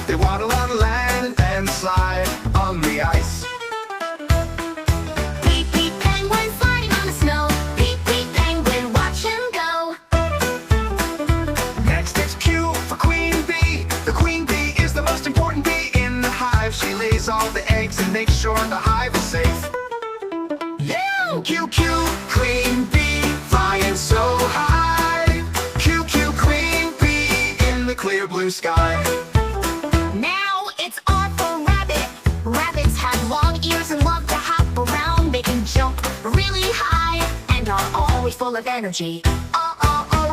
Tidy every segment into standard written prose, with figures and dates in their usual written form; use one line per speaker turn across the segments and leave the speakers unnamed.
They waddle on land and slide on the ice.
Pete, Pete Penguin sliding on the snow. Pete, Pete Penguin, watch him go.
Next it's Q for Queen Bee. The Queen Bee is the most important bee in the hive. She lays all the eggs and makes sure the hive is safe. Q, Q, Queen Bee, flying so high. Q, Q, Queen Bee, in the clear blue sky.
Now it's R for rabbit. Rabbits have long ears and love to hop around. They can jump really high and are always full of energy.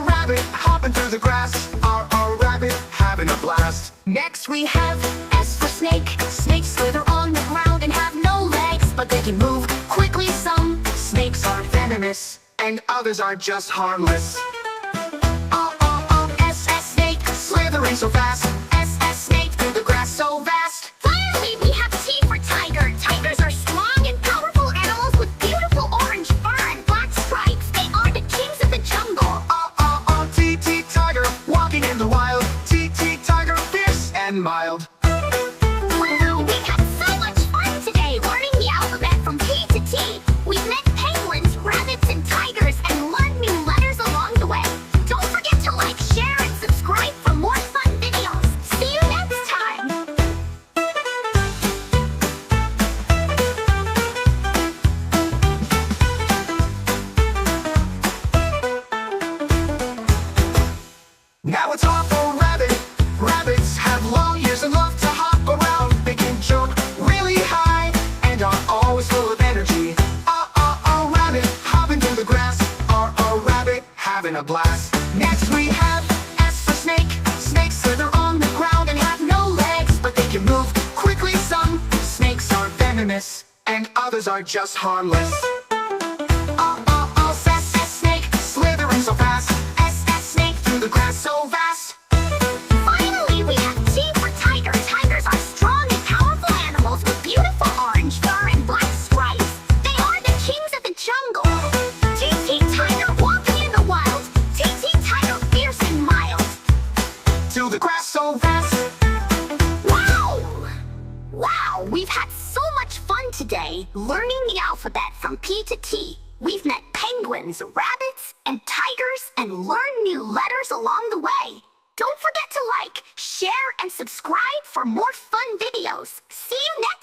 Rabbit, hopping through the grass. Rabbit, having a blast.
Next we have S for snake. Snakes slither on the ground and have no legs, but they can move quickly. Some snakes are venomous,
And others are just harmless.
S snake,
Slithering so fast.
S snake through the grass so vast. Finally we have T for tiger. Tigers are strong and powerful animals with beautiful orange fur and black stripes. They are the kings of the jungle.
toT tiger, walking in the wild. toT tiger, fierce and mild.
Wow, we had so much fun today learning the alphabet from P to T. We've met penguins, rabbits, and tigers and learned new letters along the way. Don't forget to like, share, and subscribe for more fun videos. See you next time!
Now it's off for rabbit. Rabbits have long ears and love to hop around. They can jump really high and are always full of energy. Rabbit, hopping through the grass. Rabbit, having a blast. Next we have S for snake. Snakes slither on the ground and have no legs, but they can move quickly. Some snakes are venomous, and others are just harmless. S snake, slithering so fast. S snake through the grass so vast.
Finally, we have T for tiger. Tigers are strong and powerful animals with beautiful orange fur and black stripes. They are the kings of the jungle. toT tiger, walking in the wild. toT tiger, fierce and mild.
To the grass so vast.
Wow! Wow, we've had so much fun today learning the alphabet from P to T. We've met penguins, rabbits, and tigers and learned new letters along the way. Don't forget to like, share, and subscribe for more fun videos. See you next time.